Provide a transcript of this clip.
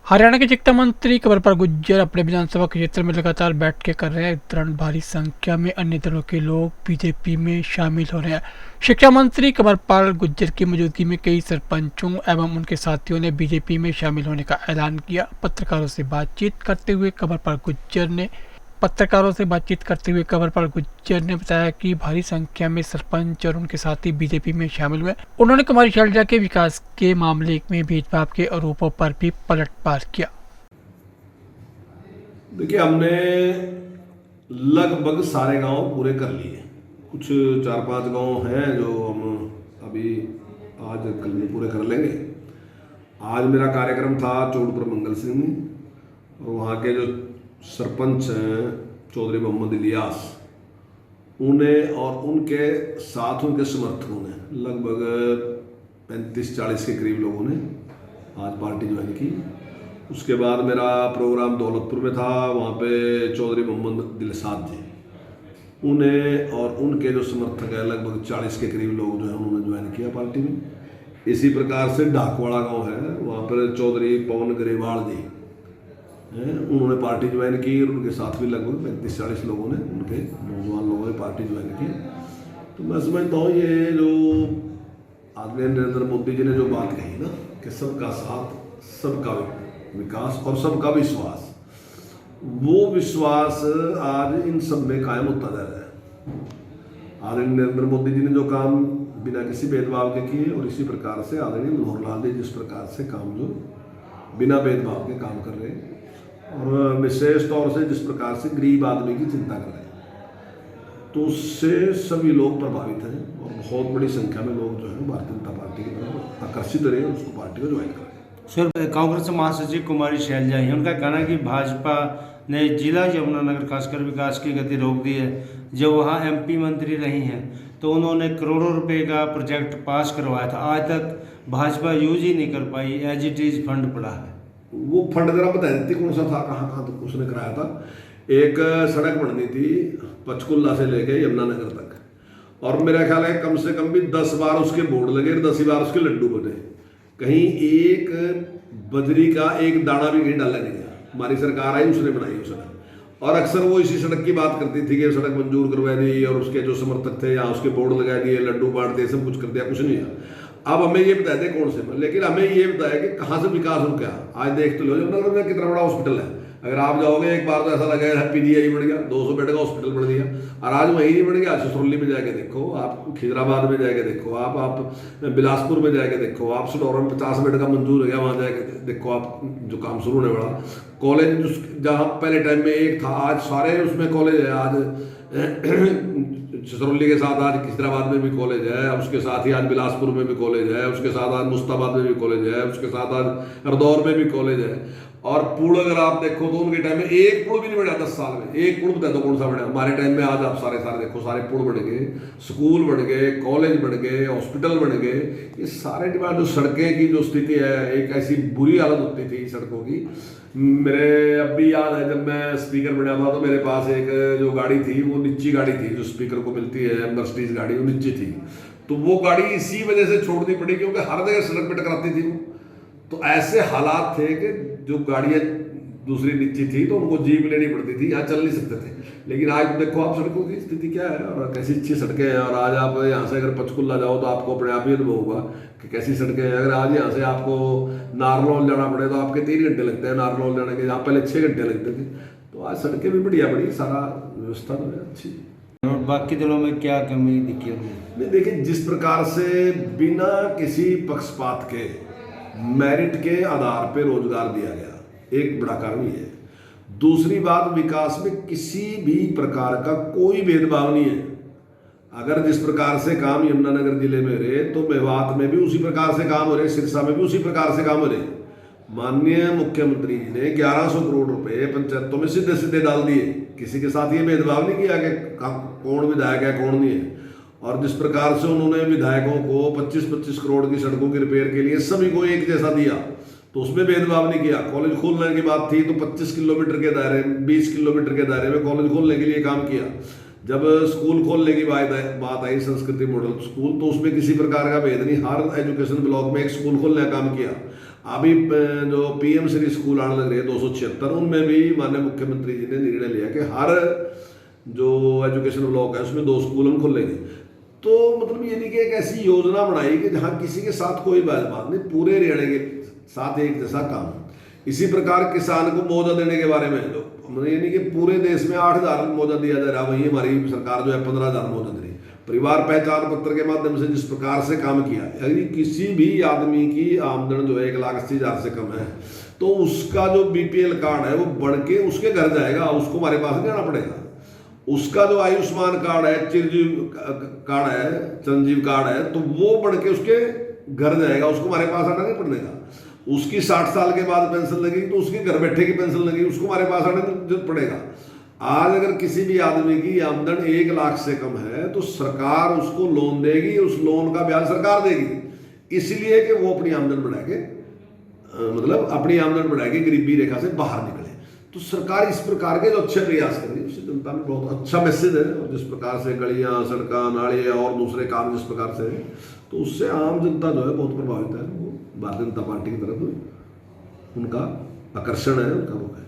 हरियाणा के शिक्षा मंत्री कंवरपाल गुर्जर अपने विधानसभा क्षेत्र में लगातार बैठकें कर रहे हैं। इस दौरान भारी संख्या में अन्य दलों के लोग बीजेपी में शामिल हो रहे हैं। शिक्षा मंत्री कंवरपाल गुर्जर की मौजूदगी में कई सरपंचों एवं उनके साथियों ने बीजेपी में शामिल होने का ऐलान किया। पत्रकारों से बातचीत करते हुए कंवरपाल गुर्जर ने बताया कि भारी संख्या में सरपंच और उनके साथी बीजेपी में शामिल हुए। उन्होंने कुमारी शैलजा के विकास के मामले में भेदभाव के आरोपों पर भी पलटवार किया। देखिए, हमने लगभग सारे गांव पूरे कर लिए। कुछ 4-5 गांव हैं जो हम अभी आज कल में पूरे कर लेंगे। आज मेरा कार्यक्रम था चौड़पुर मंगल सिंह में, और वहाँ के जो सरपंच हैं चौधरी मोहम्मद इलियास, उन्हें और उनके साथ उनके समर्थकों ने लगभग 35-40 के करीब लोगों ने आज पार्टी ज्वाइन की। उसके बाद मेरा प्रोग्राम दौलतपुर में था। वहाँ पे चौधरी मोहम्मद दिलशाद जी, उन्हें और उनके जो समर्थक हैं लगभग 40 के करीब लोग जो है उन्होंने ज्वाइन किया पार्टी में। इसी प्रकार से ढाकवाड़ा गांव है, वहाँ पर चौधरी पवन ग्रेवाल जी हैं, उन्होंने पार्टी ज्वाइन की और उनके साथ भी लगभग 35-40 लोगों ने, उनके नौजवान लोगों ने पार्टी ज्वाइन की। तो मैं समझता हूँ ये जो आदरणीय नरेंद्र मोदी जी ने जो बात कही ना कि सबका साथ, सबका विकास और सबका विश्वास, वो विश्वास आज इन सब में कायम होता जा रहा है। आदरणीय नरेंद्र मोदी जी ने जो काम बिना किसी भेदभाव के किए, और इसी प्रकार से आदरणीय मनोहर लाल जी जिस प्रकार से काम जो बिना भेदभाव के काम कर रहे हैं, और विशेष तौर से जिस प्रकार से गरीब आदमी की चिंता कर रहे हैं, तो उससे सभी लोग प्रभावित हैं और बहुत बड़ी संख्या में लोग जो है भारतीय जनता पार्टी की तरफ आकर्षित रहे और उसको पार्टी को ज्वाइन कर रहे हैं। सर, कांग्रेस महासचिव कुमारी शैलजा हैं, उनका कहना है कि भाजपा ने जिला यमुनानगर खासकर विकास की गति रोक दी है। जब वहाँ एमपी मंत्री रही हैं तो उन्होंने करोड़ों रुपए का प्रोजेक्ट पास करवाया था, आज तक भाजपा यूज ही नहीं कर पाई, एज इट इज फंड पड़ा है। वो फंड जरा बता देती कौन सा था, कहाँ कहाँ तक उसने कराया था। एक सड़क बननी थी पंचकुला से लेके यमुनानगर तक, और मेरा ख्याल है कम से कम भी 10 बार उसके बोर्ड लगे, 10 बार उसके लड्डू बने। कहीं एक बजरी का एक दाना भी कहीं डाला नहीं गया। हमारी सरकार आई, उसने बनाई वो सड़क, और अक्सर वो इसी सड़क की बात करती थी कि सड़क मंजूर करवा दी, और उसके जो समर्थक थे यहाँ उसके बोर्ड लगा दिए, लड्डू बांट दिए, सब कुछ कर दिया, कुछ नहीं है। अब हमें ये बता दें कौन से, लेकिन हमें ये बताया कि कहाँ से विकास हो गया। आज देख तो लो जमुनानगर में कितना बड़ा हॉस्पिटल है। अगर आप जाओगे एक बार तो ऐसा लगेगा पीजीआई बन गया, 200 बेड का हॉस्पिटल बन गया, और आज वहीं नहीं बन गया। सिसरौली में जाके देखो, आप खिजराबाद में जाके देखो, आप बिलासपुर में जाके देखो, आप सडौरा में 50 बेड का मंजूर हो गया, वहाँ जाके देखो आप, जो काम शुरू होने वाला कॉलेज जहाँ पहले टाइम में एक था, आज सारे उसमें कॉलेज है। आज सिसरौली के साथ आज खिजराबाद में भी कॉलेज है, उसके साथ ही आज बिलासपुर में भी कॉलेज है, उसके साथ आज मुस्ताबाद में भी कॉलेज है, उसके साथ आज हरदौर में भी कॉलेज है। और पुल अगर आप देखो तो उनके टाइम में एक पुल भी नहीं बना 10 साल में। एक पुल बता दो कौन सा बना। हमारे टाइम में आज आप सारे देखो, सारे पुल बन गए, स्कूल बन गए, कॉलेज बन गए, हॉस्पिटल बन गए। ये सारे डिमांड, जो सड़कें की जो स्थिति है, एक ऐसी बुरी हालत होती थी सड़कों की। मेरे अब भी याद है जब मैं स्पीकर बना था तो मेरे पास एक जो गाड़ी थी, वो नीची गाड़ी थी, जो स्पीकर को मिलती है मर्सिडीज गाड़ी, वो नीची थी। तो वो गाड़ी इसी वजह से छोड़नी पड़ी क्योंकि हर जगह सड़क पे टकराती थी वो। तो ऐसे हालात थे कि जो गाड़ियाँ दूसरी नीची थी तो उनको जीप लेनी पड़ती थी, यहाँ चल नहीं सकते थे। लेकिन आज देखो आप सड़कों की स्थिति क्या है और कैसी अच्छी सड़कें हैं। और आज आप यहाँ से अगर पंचकुला जाओ तो आपको अपने आप ही अनुभव होगा कि कैसी सड़कें हैं। अगर आज यहाँ से आपको नारनौल जाना पड़े तो आपके 3 घंटे लगते हैं नारनौल जाने के, जहाँ पहले 6 घंटे लगते थे। तो आज सड़कें भी बढ़िया बड़ी, सारा व्यवस्था तो है अच्छी। और बाकी दलों में क्या कमी दिखी है? नहीं, देखिए, जिस प्रकार से बिना किसी पक्षपात के मेरिट के आधार पे रोजगार दिया गया, एक बड़ा कारण ये है। दूसरी बात, विकास में किसी भी प्रकार का कोई भेदभाव नहीं है। अगर जिस प्रकार से काम यमुनानगर जिले में रहे तो मेवात में भी उसी प्रकार से काम हो रहे, सिरसा में भी उसी प्रकार से काम हो रहे। माननीय मुख्यमंत्री जी ने 1100 करोड़ रुपए पंचायतों में सीधे सीधे डाल दिए। किसी के साथ ये भेदभाव नहीं किया कि कौन विधायक है कौन नहीं है। और जिस प्रकार से उन्होंने विधायकों को 25-25 करोड़ की सड़कों की रिपेयर के लिए सभी को एक जैसा दिया, तो उसमें भेदभाव नहीं किया। कॉलेज खोलने की बात थी तो 25 किलोमीटर के दायरे, 20 किलोमीटर के दायरे में कॉलेज खोलने के लिए काम किया। जब स्कूल खोलने की बात आई, संस्कृति मॉडल स्कूल, तो उसमें किसी प्रकार का भेद नहीं, हर एजुकेशन ब्लॉक में एक स्कूल खोलने का काम किया। अभी जो पीएम श्री स्कूल आने लग रहे हैं 276, उनमें भी माननीय मुख्यमंत्री जी ने निर्णय लिया कि हर जो एजुकेशन ब्लॉक है उसमें 2 स्कूल हम खोलेंगे। तो मतलब ये नहीं कि एक ऐसी योजना बनाई कि जहाँ किसी के साथ कोई भेदभाव नहीं, पूरे हरियाणा के साथ एक जैसा काम। इसी प्रकार किसान को मुआवजा देने के बारे में जो मतलब ये नहीं कि पूरे देश में 8,000 मुआवजा दिया जा रहा, वहीं हमारी सरकार जो है 15,000 मुआवजा दे रही। परिवार पहचान पत्र के माध्यम से जिस प्रकार से काम किया, यदि किसी भी आदमी की आमदन जो है 1,80,000 से कम है तो उसका जो बीपीएल कार्ड है वो बढ़ के उसके घर जाएगा, उसको हमारे पास नहीं आना पड़ेगा। उसका जो आयुष्मान कार्ड है, चिरंजीव कार्ड है, चिरंजीव कार्ड है, तो वो बढ़ के उसके घर जाएगा, उसको हमारे पास आना नहीं पड़ेगा। उसकी 60 साल के बाद पेंशन लगेगी तो उसके घर बैठे की पेंशन लगेगी, उसको हमारे पास आने जरूरत पड़ेगा। आज अगर किसी भी आदमी की आमदन 1 लाख से कम है तो सरकार उसको लोन देगी, उस लोन का ब्याज सरकार देगी, इसलिए कि वो अपनी आमदन बढ़ा के मतलब अपनी आमदन बढ़ा के गरीबी रेखा से बाहर निकले। तो सरकार इस प्रकार के जो अच्छे प्रयास कर रही है उससे जनता में बहुत अच्छा मैसेज है। और जिस प्रकार से गलियां, सड़कें, नालियाँ और दूसरे काम जिस प्रकार से है, तो उससे आम जनता जो है बहुत प्रभावित है। वो भारतीय जनता पार्टी की तरफ उनका आकर्षण है, उनका वो है।